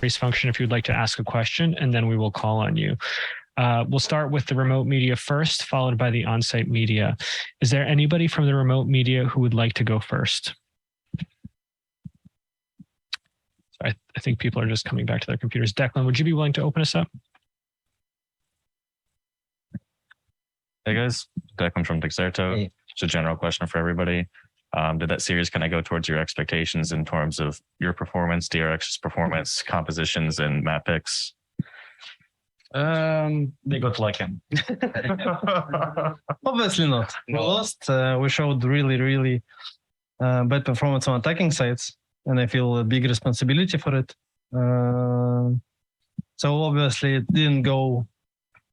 raise function if you'd like to ask a question, and then we will call on you. We'll start with the remote media first, followed by the on-site media. Is there anybody from the remote media who would like to go first? I think people are just coming back to their computers. Declan, would you be willing to open us up? Hey guys, Declan from Dexerto. Hey. It's a general question for everybody. Did that series kind of go towards your expectations in terms of your performance, DRX's performance, compositions, and map picks? They got lucky. Obviously not. We lost. We showed really bad performance on attacking sides, and I feel a big responsibility for it. So obviously it didn't go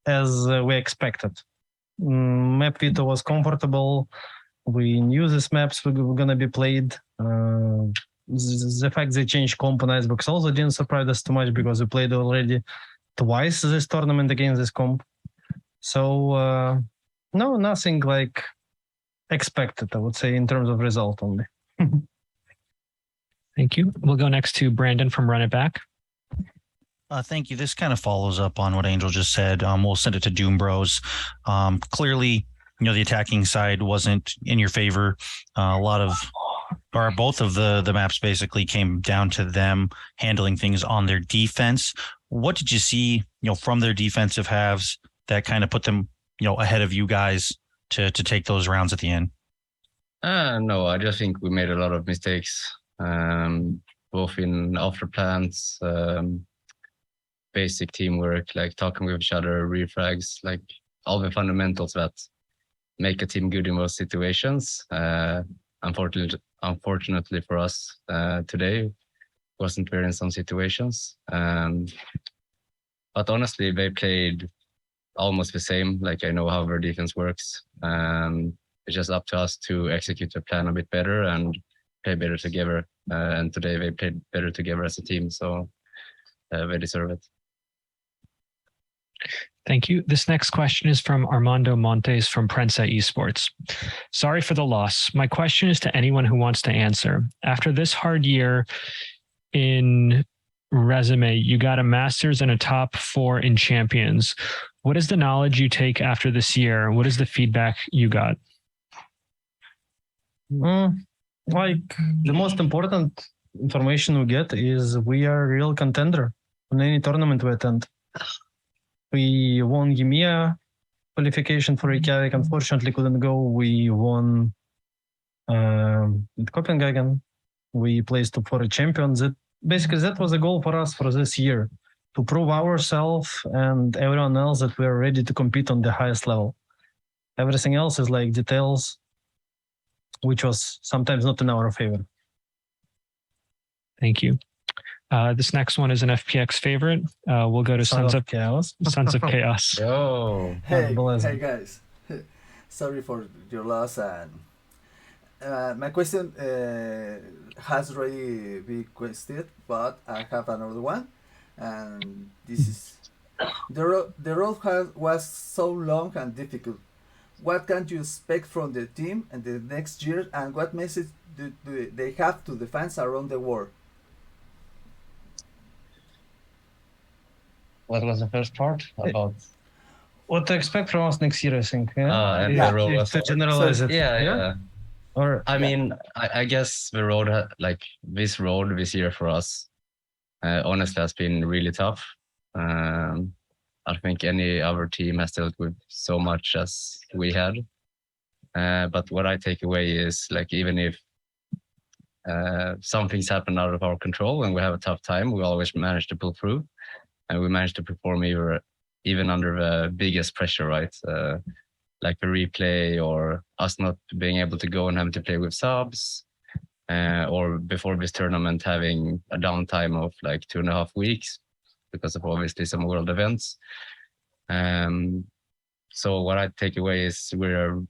as we expected. Map veto was comfortable. We knew these maps were going to be played. The fact they changed comp on Icebox also didn't surprise us too much because we played already twice this tournament against this comp. So no, nothing like expected, I would say, in terms of result only. Thank you. We'll go next to Brandon from Run It Back. Thank you. This kind of follows up on what Angel just said. We'll send it to Doom Bros. Clearly, the attacking side wasn't in your favor. Both of the maps basically came down to them handling things on their defense. What did you see, from their defensive halves that kind of put them, ahead of you guys to take those rounds at the end? No, I just think we made a lot of mistakes, both in after plans, basic teamwork, like talking with each other, refrags, like all the fundamentals that make a team good in most situations. Unfortunately for us, today wasn't there in some situations. But honestly, they played almost the same. Like I know how their defense works. It's just up to us to execute the plan a bit better and play better together. And today they played better together as a team, so they deserve it. Thank you. This next question is from Armando Montes from Prensa Esports. Sorry for the loss. My question is to anyone who wants to answer. After this hard year in resume, you got a master's and a top 4 in champions. What is the knowledge you take after this year? What is the feedback you got? Like the most important information we get is we are a real contender in any tournament we attend. We won EMEA qualification for Reykjavik. Unfortunately, couldn't go. We won at Copenhagen. We placed top 4 champions. Basically, that was the goal for us for this year, to prove ourselves and everyone else that we are ready to compete on the highest level. Everything else is like details, which was sometimes not in our favor. Thank you. This next one is an FPX favorite. We'll go to Sons of Chaos. Sons of Chaos. Yo. Hey guys. Sorry for your loss. And my question has already been questioned, but I have another one. And this is the road was so long and difficult. What can you expect from the team in the next year, and what message do they have to the fans around the world? What was the first part about? What to expect from us next year, I think. Yeah. And Yeah. the road was To generalize it. Yeah. Or I mean, I guess the road, this road this year for us, honestly has been really tough. I think any other team has dealt with so much as we had. But what I take away is, like, even if some things happen out of our control and we have a tough time, we always manage to pull through. And we managed to perform even under the biggest pressure, right? Like the replay, or us not being able to go and having to play with subs, or before this tournament having a downtime of like 2.5 weeks because of obviously some world events. So what I take away is we're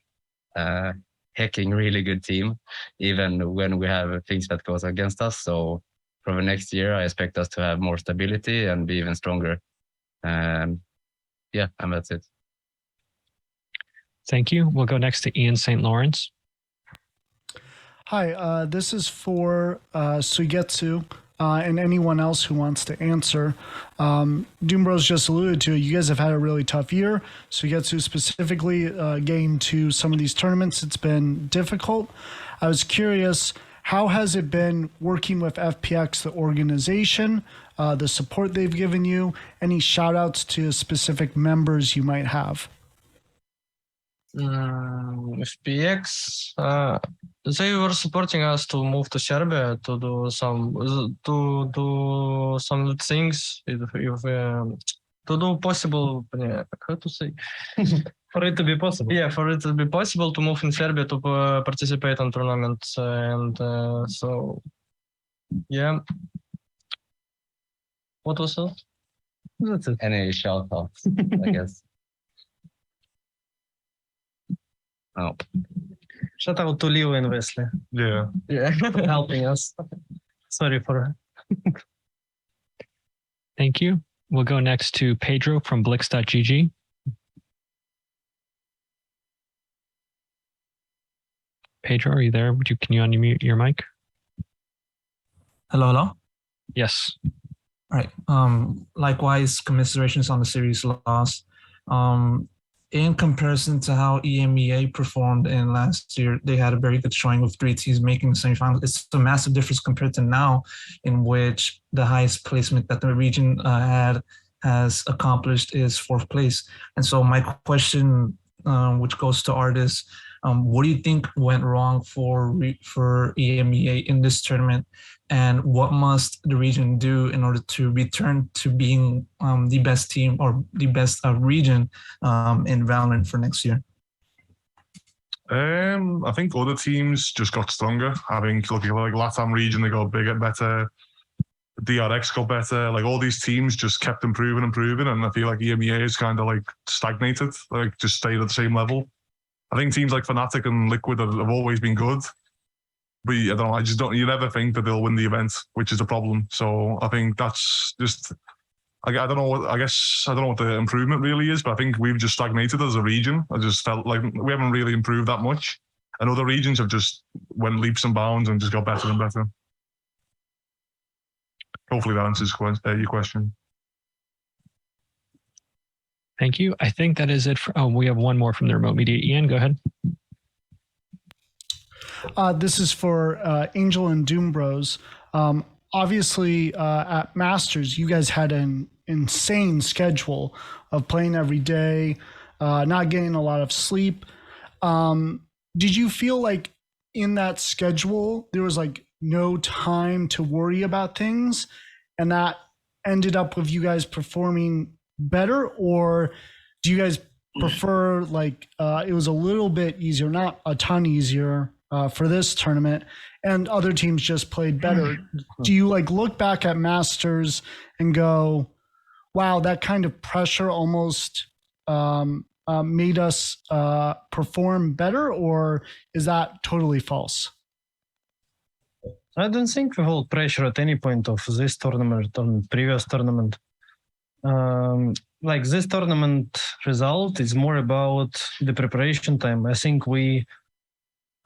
a hecking really good team, even when we have things that goes against us. So for the next year, I expect us to have more stability and be even stronger. Yeah, and that's it. Thank you. We'll go next to Ian St. Lawrence. Hi, this is for Suigetsu. and anyone else who wants to answer. Doombros just alluded to it. You guys have had a really tough year. So you get to specifically getting to some of these tournaments. It's been difficult. I was curious, how has it been working with FPX, the organization, the support they've given you? Any shout outs to specific members you might have? FPX, they were supporting us to move to Serbia to do some things if to do possible, how to say, For it to be possible. yeah, for it to be possible to move in Serbia to participate on tournaments, and so yeah. What was it? That's it. Any shout outs, I guess. Oh, Shout out to Leo and Wesley Yeah. helping us. Sorry for Thank you. We'll go next to Pedro from Blix.gg. Pedro, are you there? Can you unmute your mic? Hello, hello. Yes. All right. Likewise, commiserations on the series loss. In comparison to how EMEA performed in last year, they had a very good showing with 3 teams making the semifinals. It's a massive difference compared to now, in which the highest placement that the region has accomplished is 4th place. And so my question, which goes to Artis, what do you think went wrong for EMEA in this tournament, and what must the region do in order to return to being the best team or the best region in VALORANT for next year? I think other teams just got stronger. I think looking like LATAM region, they got bigger, better. DRX got better. Like all these teams just kept improving, and I feel like EMEA is kind of like stagnated, like just stayed at the same level. I think teams like Fnatic and Liquid have always been good, but I don't know. You never think that they'll win the event, which is a problem. So I think that's just. I don't know. I guess I don't know what the improvement really is, but I think we've just stagnated as a region. I just felt like we haven't really improved that much, and other regions have just went leaps and bounds and just got better and better. Hopefully that answers your question. Thank you. I think that is it. We have one more from the remote media. Ian, go ahead. This is for Angel and Doombros. Obviously, at Masters, you guys had an insane schedule of playing every day, not getting a lot of sleep. Did you feel like in that schedule, there was like no time to worry about things, and that ended up with you guys performing better? Or do you guys prefer like it was a little bit easier, not a ton easier for this tournament, and other teams just played better? Do you like look back at Masters and go, wow, that kind of pressure almost made us perform better? Or is that totally false? I don't think we hold pressure at any point of this tournament or previous tournament. Like this tournament result is more about the preparation time. I think we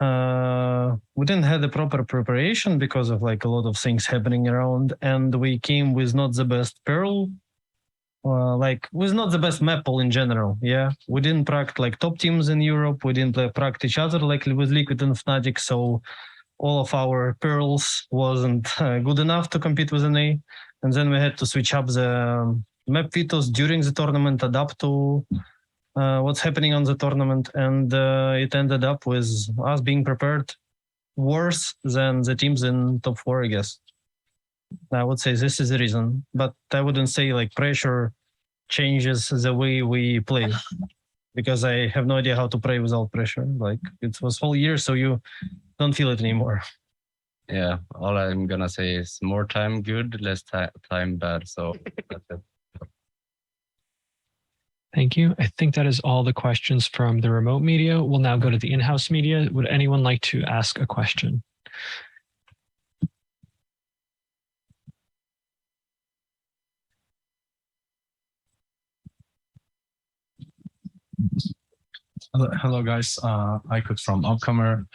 didn't have the proper preparation because of like a lot of things happening around, and we came with not the best Pearl, like with not the best map pool in general. Yeah, we didn't practice like top teams in Europe. We didn't practice each other like with Liquid and Fnatic, so all of our Pearls wasn't good enough to compete with an A. And then we had to switch up the map vetoes during the tournament, adapt to what's happening on the tournament, and it ended up with us being prepared worse than the teams in top 4, I guess. I would say this is the reason, but I wouldn't say like pressure changes the way we play, because I have no idea how to play without pressure. Like it was whole year, so you don't feel it anymore. yeah. All I'm gonna say is more time good, less time bad. So that's it. Thank you. I think that is all the questions from the remote media. We'll now go to the in-house media. Would anyone like to ask a question? Hello guys, Aykut from Upcomer.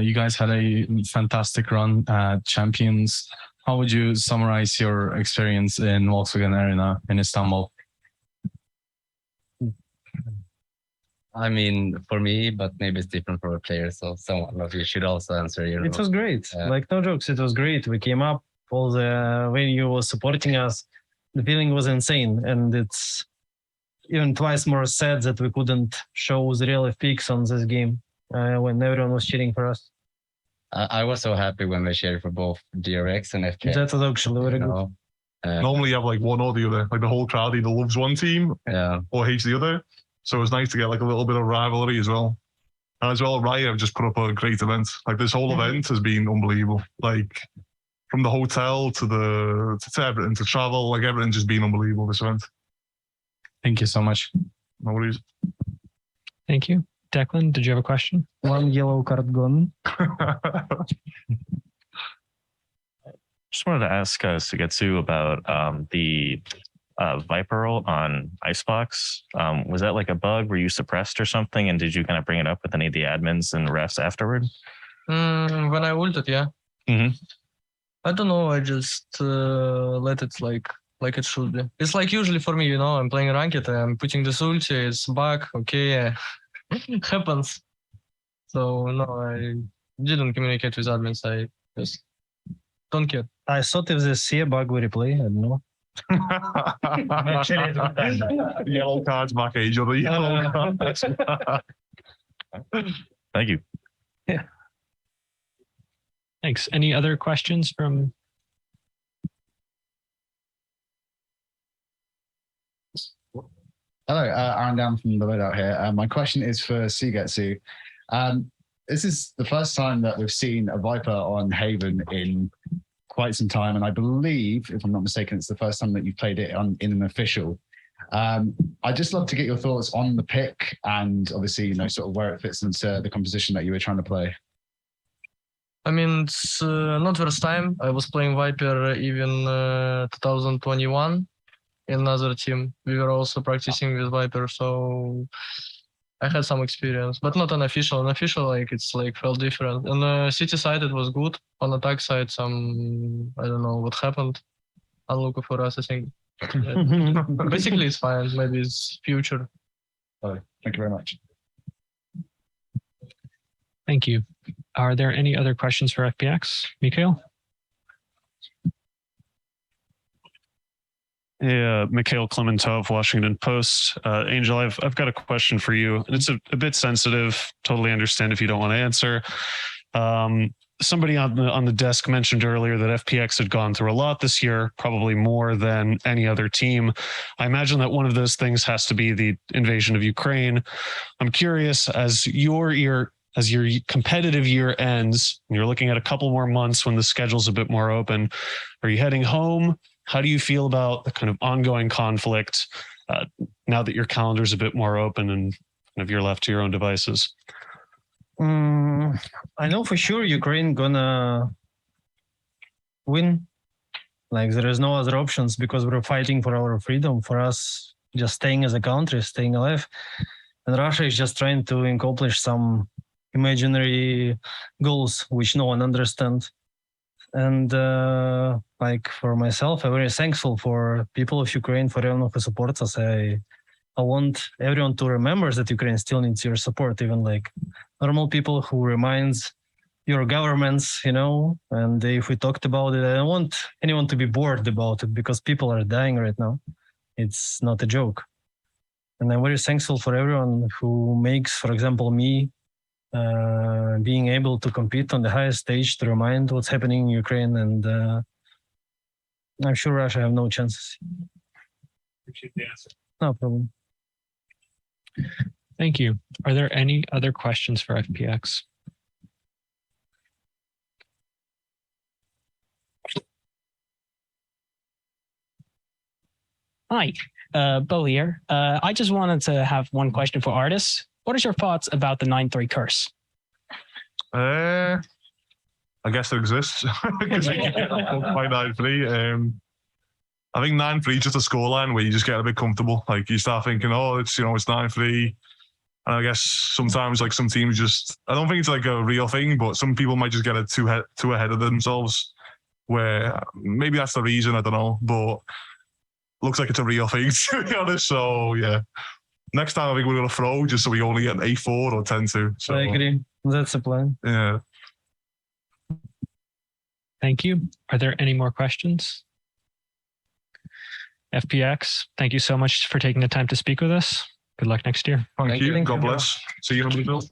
You guys had a fantastic run at Champions. how would you summarize your experience in Volkswagen Arena in Istanbul? I mean, for me, but maybe it's different for a player. So someone of you should also answer. It was great. Like, no jokes, it was great. We came up, all the venue was supporting us. The feeling was insane. And it's even twice more sad that we couldn't show the real FPX on this game when everyone was cheering for us. I was so happy when they cheered for both DRX and FPX. That was actually very good. Normally you have like one or the other. Like the whole crowd either loves one team or hates the other. So it was nice to get like a little bit of rivalry as well. And as well, Riot have just put up a great event. Like this whole event has been unbelievable. Like from the hotel to everything, to travel, like everything's just been unbelievable, this event. Thank you so much. No worries. Thank you. Declan, did you have a question? One yellow card gone. Just wanted to ask Sugetsu about the Viper roll on Icebox. Was that like a bug? Were you suppressed or something? And did you kind of bring it up with any of the admins and refs afterward? When I ulted, yeah. I don't know. I just let it like it should be. It's like usually for me, I'm playing ranked. I'm putting this ulti. It's bug. Okay, happens. So no, I didn't communicate with admins. I just don't care. I thought if they see a bug, we replay. I don't know. Yellow cards back age of the yellow cards. Thank you. Yeah. Thanks. Any other questions from? Hello, Aaron Down from the Loadout here. My question is for Sugetsu. This is the first time that we've seen a Viper on Haven in quite some time, and I believe, if I'm not mistaken, it's the first time that you've played it in an official. I'd just love to get your thoughts on the pick and obviously, sort of where it fits into the composition that you were trying to play. I mean, it's not first time. I was playing Viper even 2021 in another team. We were also practicing with Viper, so I had some experience, but not unofficial. Unofficial, it's felt different. On city side, it was good. On attack side, I don't know what happened. Unlucky for us, I think. Basically, it's fine. Maybe it's future. Thank you very much. Thank you. Are there any other questions for FPX? Mikhail? Hey, Mikhail Klementov, Washington Post. Angel, I've got a question for you, and it's a bit sensitive. Totally understand if you don't want to answer. Somebody on the desk mentioned earlier that FPX had gone through a lot this year, probably more than any other team. I imagine that one of those things has to be the invasion of Ukraine. I'm curious, as your competitive year ends, and you're looking at a couple more months when the schedule's a bit more open, are you heading home? How do you feel about the kind of ongoing conflict now that your calendar's a bit more open and kind of you're left to your own devices? I know for sure Ukraine gonna win. There is no other options because we're fighting for our freedom, for us just staying as a country, staying alive. And Russia is just trying to accomplish some imaginary goals which no one understands. And for myself, I'm very thankful for people of Ukraine, for everyone who supports us. I want everyone to remember that Ukraine still needs your support, even normal people who reminds your governments, and if we talked about it, I don't want anyone to be bored about it because people are dying right now. It's not a joke. And I'm very thankful for everyone who makes, for example, me, being able to compete on the highest stage to remind what's happening in Ukraine. And I'm sure Russia have no chances. Appreciate the answer. No problem. Thank you. Are there any other questions for FPX? Hi, Bo here. I just wanted to have one question for artists. What is your thoughts about the 9-3 curse? I guess it exists because by 9-3. I think 9-3 is just a scoreline where you just get a bit comfortable. You start thinking, oh, it's 9-3. And I guess sometimes some teams just, I don't think it's a real thing, but some people might just get it too ahead of themselves. where maybe that's the reason, I don't know, but looks like it's a real thing, to be honest. So yeah, next time I think we're going to throw just so we only get an 8-4 or 10-2. So I agree. That's the plan. Yeah. Thank you. Are there any more questions? FPX, thank you so much for taking the time to speak with us. Good luck next year. Thank you. God bless. See you in Brazil.